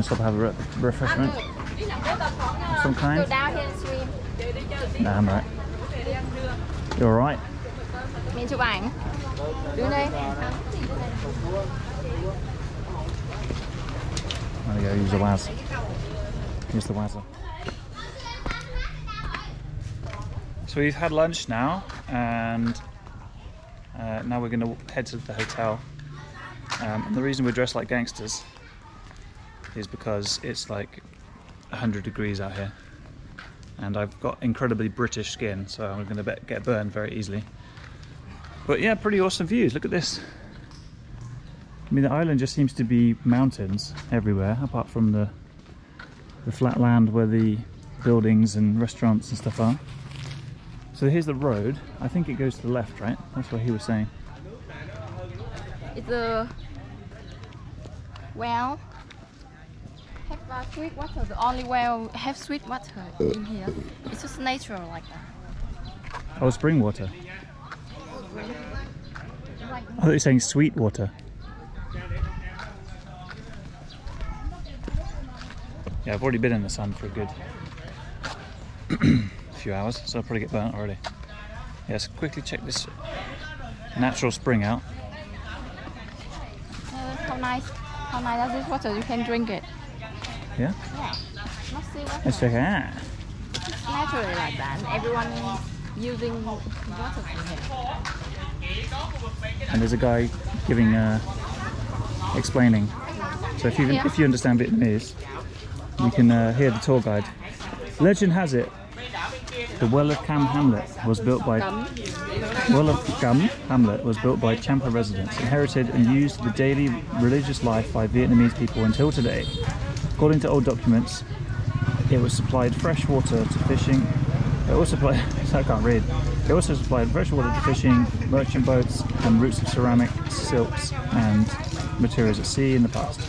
stop and have a refreshment of some kind? Go down here and swim. Nah, I'm right. You're alright? Mình chụp ảnh. Đứng đây. There we go, use the Waz. Use the Wazza. So we've had lunch now, and now we're going to head to the hotel. And the reason we're dressed like gangsters is because it's like 100 degrees out here. And I've got incredibly British skin, so I'm going to get burned very easily. But yeah, pretty awesome views. Look at this. I mean, the island just seems to be mountains everywhere, apart from the flat land where the buildings and restaurants and stuff are. So here's the road. I think it goes to the left, right? That's what he was saying. It's a well. Have sweet water. The only well have sweet water in here. It's just natural like that. Oh, spring water. I thought you were saying sweet water. Yeah, I've already been in the sun for a good few hours, so I'll probably get burnt already. Yes, quickly check this natural spring out. How nice is this water? You can drink it. Yeah? Yeah. Must see water. Let's check it out. It's naturally like that. Everyone using water from here. And there's a guy giving, explaining. So if you understand Vietnamese, you can hear the tour guide. Legend has it, the well of Cham Hamlet was built by Champa residents, inherited and used in the daily religious life by Vietnamese people until today. According to old documents, it was supplied fresh water to fishing. It also supplied I can't read. It also supplied fresh water to fishing, merchant boats, and routes of ceramic, silks, and materials at sea in the past.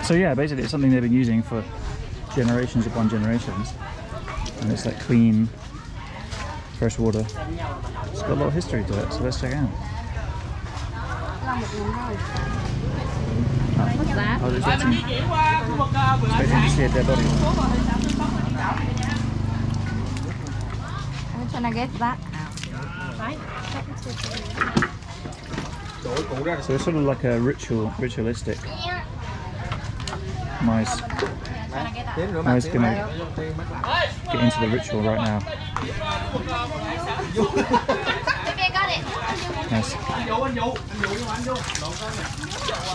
So yeah, basically it's something they've been using for generations upon generations, and it's like clean, fresh water. It's got a lot of history to it, so let's check it out. What's that? I was expecting to see a dead body. I'm trying to get that. So it's sort of like a ritualistic. Mai's gonna get into the ritual right now. Nice.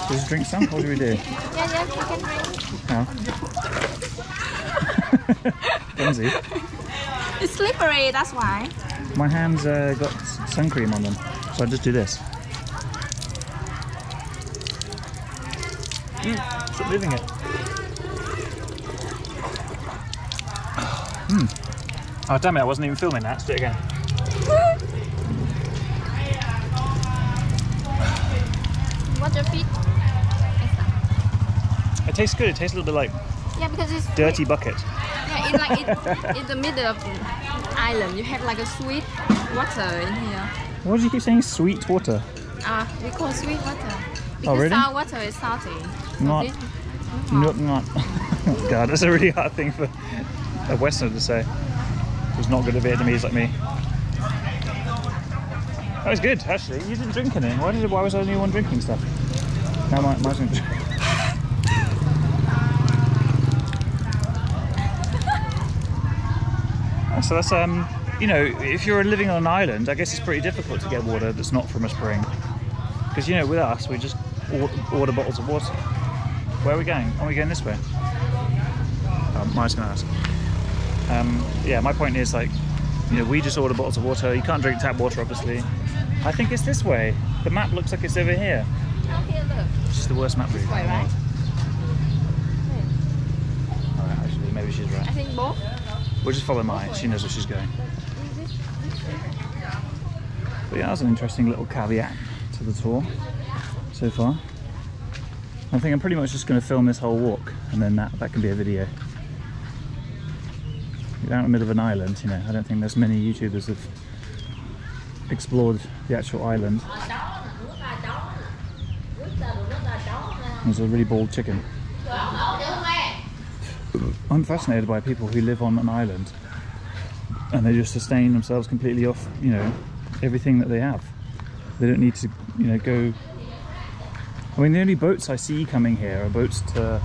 Just drink some? What do we do? Yeah, you can drink. How? Clumsy. It's slippery, that's why. My hands got sun cream on them, so I just do this. Stop leaving it. Oh damn it, I wasn't even filming that. Let's do it again. What's your feet? It tastes good. It tastes a little bit like because it's dirty bucket. Yeah, it's like in the middle of the island. You have like a sweet water in here. Why do you keep saying sweet water? We call sweet water. Because Oh really? sour water is salty. Not. God, that's a really hard thing for a Westerner to say. Who's not good at Vietnamese like me. That was good, actually. You didn't drink any. Why was I the only one drinking stuff? Now mine's going to. So that's you know, if you're living on an island, I guess it's pretty difficult to get water that's not from a spring. Because you know, with us, we just order bottles of water. Where are we going? Are we going this way? Mai's going to ask. Yeah, my point is, like, you know, we just order bottles of water. You can't drink tap water, obviously. I think it's this way. The map looks like it's over here. Oh, here, look. It's just the worst map route. This way, right? Alright, actually, maybe she's right. I think both. We'll just follow Mai. She knows where she's going. But yeah, that was an interesting little caveat to the tour so far. I think I'm pretty much just going to film this whole walk, and then that can be a video. You're out in the middle of an island, you know. I don't think there's many YouTubers have explored the actual island. There's a really bald chicken. I'm fascinated by people who live on an island and they just sustain themselves completely off, you know, everything that they have. They don't need to, you know, go. I mean, the only boats I see coming here are boats to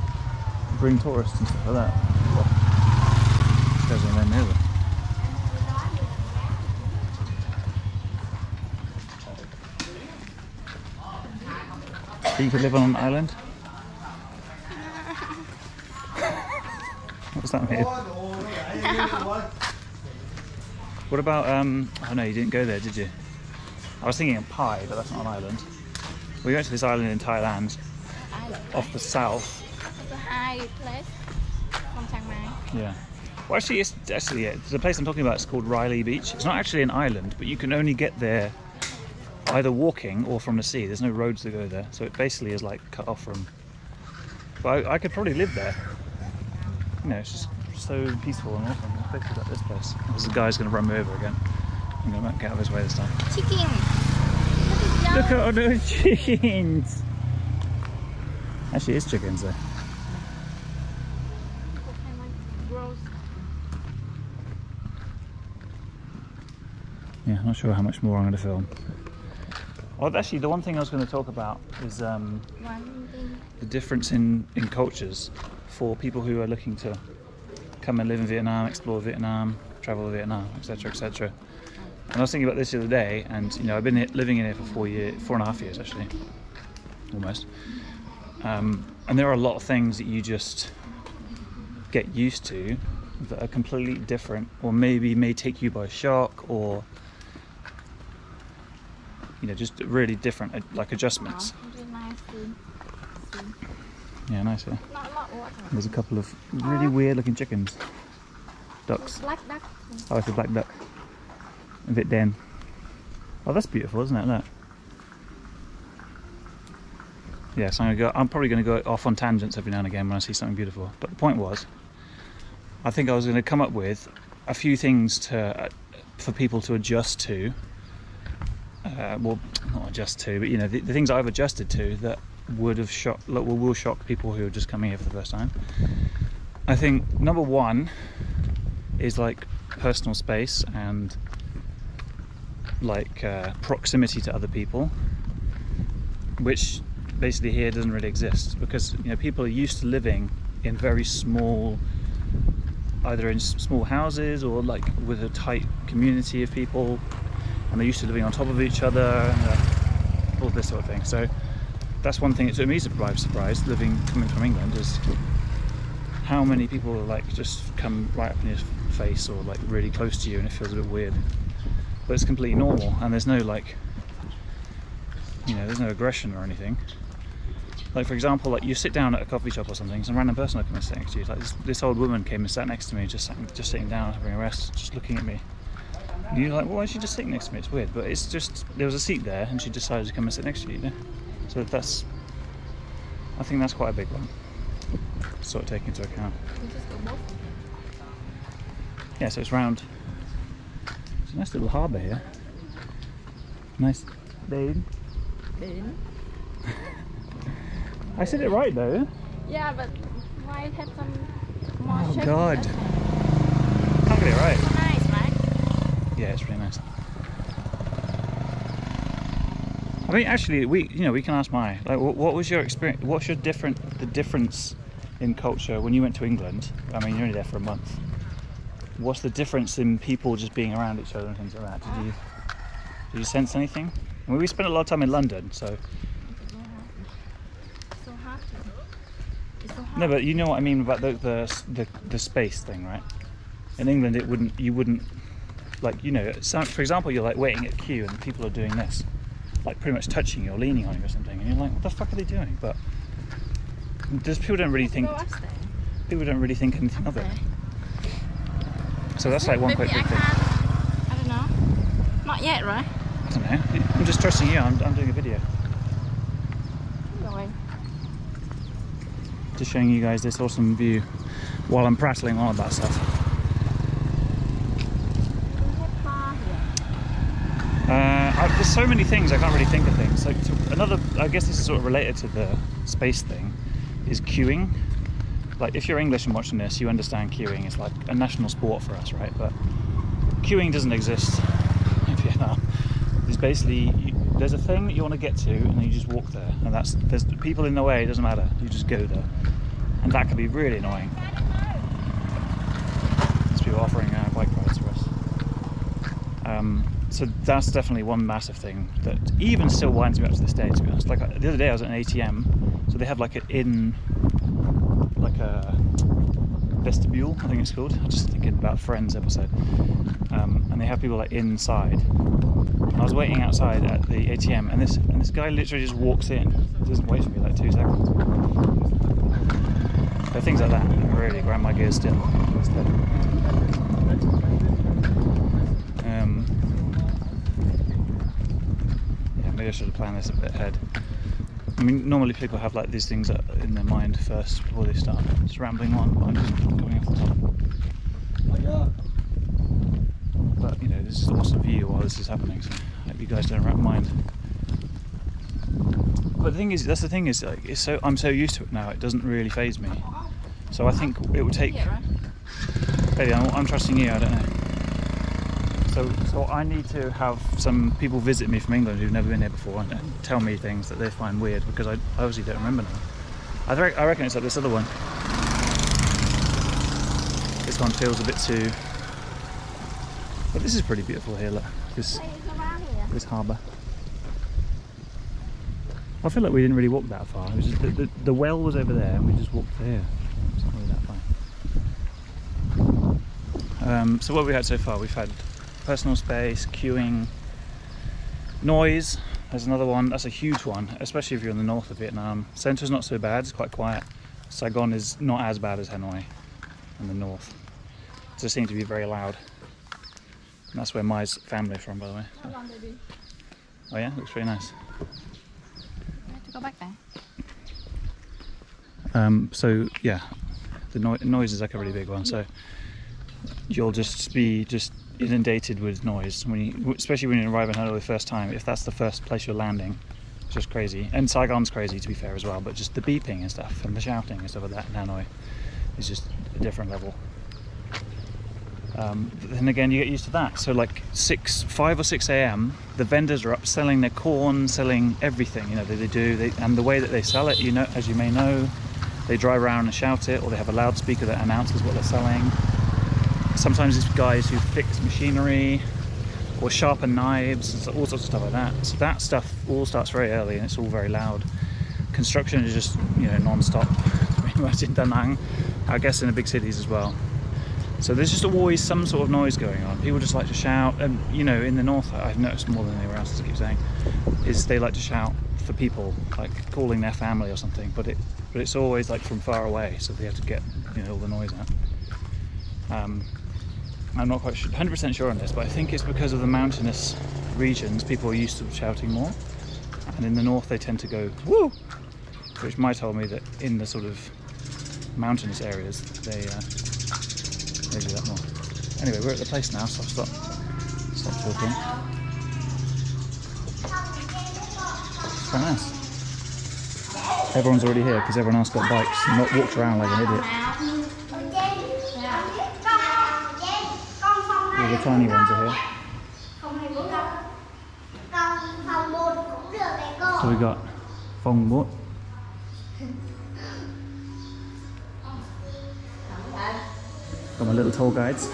bring tourists and stuff like that. Well, this guy's gonna run me over. So you could live on an island? What does that mean? What about, oh no, you didn't go there, did you? I was thinking of Pai, but that's not an island. We went to this island in Thailand, off the south. It's a high place from Chiang Mai. Yeah. Well, actually, it's the place I'm talking about is called Riley Beach. It's not actually an island, but you can only get there either walking or from the sea. There's no roads that go there, so it basically is like cut off from. But I could probably live there. You know, it's just so peaceful and awesome, especially like this place. This guy's going to run me over again. I'm going to get out of his way this time. Chicken! Look at all those chickens! Actually, it's chickens there. Yeah, I'm not sure how much more I'm going to film. Oh, actually, the one thing I was going to talk about is the difference in cultures for people who are looking to come and live in Vietnam, explore Vietnam, travel to Vietnam, etc., etc. And I was thinking about this the other day, and you know, I've been living in here for 4.5 years actually, almost. And there are a lot of things that you just get used to that are completely different, or maybe may take you by shock, or you know, just really different, like adjustments. Yeah, nice. Yeah. There's a couple of really weird-looking chickens, ducks. Black duck. Oh, it's a black duck. A bit den. Oh, that's beautiful, isn't it? Look. Yeah, so I'm probably going to go off on tangents every now and again when I see something beautiful. But the point was, I think I was going to come up with a few things to for people to adjust to. Well, not adjust to, but you know, the things I've adjusted to that would have shocked, will shock people who are just coming here for the first time. I think number one is like personal space and like proximity to other people, which basically here doesn't really exist, because you know, people are used to living in very small, either in small houses or like with a tight community of people, and they're used to living on top of each other and all this sort of thing. So that's one thing that took me surprise coming from England, is how many people like just come right up in your face or like really close to you, and it feels a bit weird. But it's completely normal, and there's no like, you know, there's no aggression or anything. Like for example, like you sit down at a coffee shop or something, some random person will come and sit next to you. Like this old woman came and sat next to me, just sitting down, having a rest, just looking at me. And you're like, well, why is she just sitting next to me? It's weird, but it's just, there was a seat there and she decided to come and sit next to you, you know? So that's, I think that's quite a big one to sort of take into account. Yeah, so it's round. It's a nice little harbour here. Nice. Dane. I said it right though. Yeah, but why have some more Oh shape? god. Can't get it right. So nice, right? Yeah, it's really nice. I mean, actually, we can ask Mai. Like, what was your experience? What's the difference in culture when you went to England? I mean, you're only there for a month. What's the difference in people just being around each other and things like that? Did you sense anything? I mean, we spent a lot of time in London, so. It's so hard. It's so hard. No, but you know what I mean about the space thing, right? In England, you wouldn't, like, you know, for example, you're like waiting at a queue and people are doing this, like pretty much touching you or leaning on you or something, and you're like, what the fuck are they doing? But people don't really think. People don't really think anything of it. So that's like one quite big thing. I don't know. Not yet, right? I don't know. I'm just trusting you. I'm doing a video. Going. Just showing you guys this awesome view while I'm prattling on about stuff. there's so many things, I can't really think of things. Like another, I guess this is sort of related to the space thing, is queuing. Like if you're English and watching this, you understand queuing. It's like a national sport for us, right? But queuing doesn't exist in Vietnam. It's basically, there's a thing that you want to get to and then you just walk there. And there's people in the way, it doesn't matter, you just go there. And that can be really annoying. There's people offering bike rides for us. So that's definitely one massive thing that even still winds me up to this day, to be honest. Like the other day I was at an ATM, so they have like a vestibule, I think it's called. I'm just thinking about Friends episode. And they have people like inside. I was waiting outside at the ATM, and this guy literally just walks in. He doesn't wait for me like 2 seconds. So things like that really grind my gears still. Yeah, maybe I should have planned this a bit ahead. I mean, normally people have like these things in their mind first before they start just rambling on, but I'm just coming off the top. But you know, this is an awesome view while this is happening, so I hope you guys don't mind. But the thing is, that's the thing is, like, I'm so used to it now, it doesn't really faze me. So I think it would take. Maybe I'm trusting you. I don't know. So I need to have some people visit me from England who've never been here before and tell me things that they find weird, because I obviously don't remember now. I reckon it's like this other one. This one feels a bit too. But this is pretty beautiful here. Look, this harbour. I feel like we didn't really walk that far. It was just the well was over there, and we just walked to here. It's not really that far. So what have we had so far? We've had personal space, queuing, noise. There's another one. That's a huge one, especially if you're in the north of Vietnam. Centre's not so bad. It's quite quiet. Saigon is not as bad as Hanoi in the north. It just seems to be very loud. And that's where my family are from, by the way. So. Oh yeah, looks pretty nice. We have to go back there. So yeah, the noise is like a really big one. So you'll just be inundated with noise especially when you arrive in Hanoi the first time. If that's the first place you're landing, it's just crazy. And Saigon's crazy, to be fair, as well. But just the beeping and stuff and the shouting and stuff like that in Hanoi is just a different level. But then again, you get used to that. So like 5 or 6 a.m, the vendors are up selling their corn, selling everything. You know, they do. And the way that they sell it, you know, as you may know, they drive around and shout it, or they have a loudspeaker that announces what they're selling. Sometimes it's guys who fix machinery or sharpen knives, all sorts of stuff like that. So that stuff all starts very early and it's all very loud. Construction is just, you know, non-stop, pretty much in Da Nang, I guess in the big cities as well. So there's just always some sort of noise going on. People just like to shout, and you know, in the north, I've noticed more than anywhere else, as I keep saying, is they like to shout for people, like calling their family or something, but it's always like from far away, so they have to get, you know, all the noise out. I'm not quite 100% sure on this, but I think it's because of the mountainous regions, people are used to shouting more, and in the north they tend to go woo, which might tell me that in the sort of mountainous areas they do that more. Anyway, we're at the place now, so I'll stop talking. It's quite nice. Everyone's already here because everyone else got bikes and not walked around like an idiot. All the tiny ones are here. So we got phòng 1. Got my little tour guides.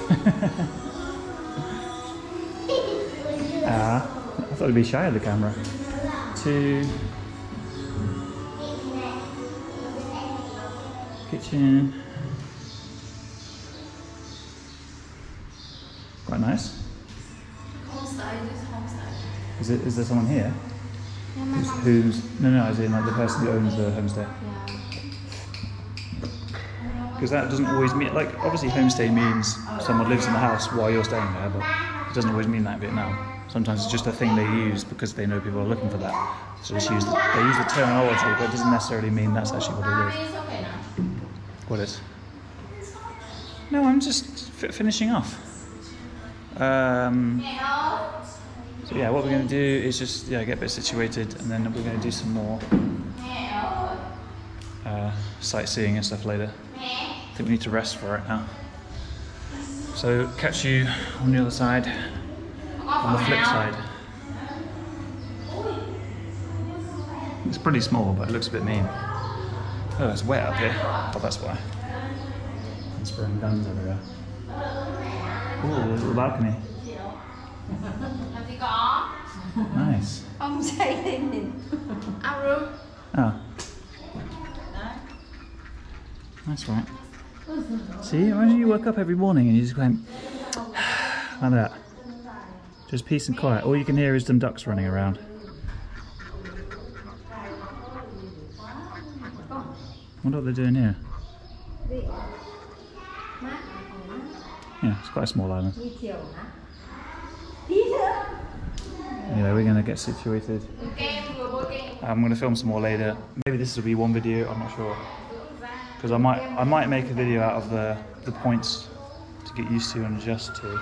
I thought I'd be shy of the camera. 2. Kitchen. Quite nice. Is there someone here? No, as in like the person who owns the homestay. Because that doesn't always mean, like, obviously homestay means someone lives in the house while you're staying there, but it doesn't always mean that in Vietnam. Sometimes it's just a thing they use because they know people are looking for that. So they use the terminology, but it doesn't necessarily mean that's actually what it is. What is? No, I'm just finishing off. So yeah, what we're going to do is just get a bit situated, and then we're going to do some more sightseeing and stuff later. I think we need to rest for it now. So catch you on the other side, on the flip side. It's pretty small, but it looks a bit mean. Oh, it's wet up here. Oh, that's why. I'm spraying guns everywhere. Ooh, there's a little balcony. Nice. Ông chạy lên nhìn. Our room. Oh. That's right. See, imagine you woke up every morning and you just went like that. Just peace and quiet. All you can hear is them ducks running around. I wonder what they're doing here. Yeah, it's quite a small island. Anyway, we're going to get situated. I'm going to film some more later. Maybe this will be one video, I'm not sure. Because I might make a video out of the points to get used to and adjust to.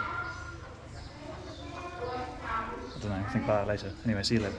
I don't know, think about it later. Anyway, see you later.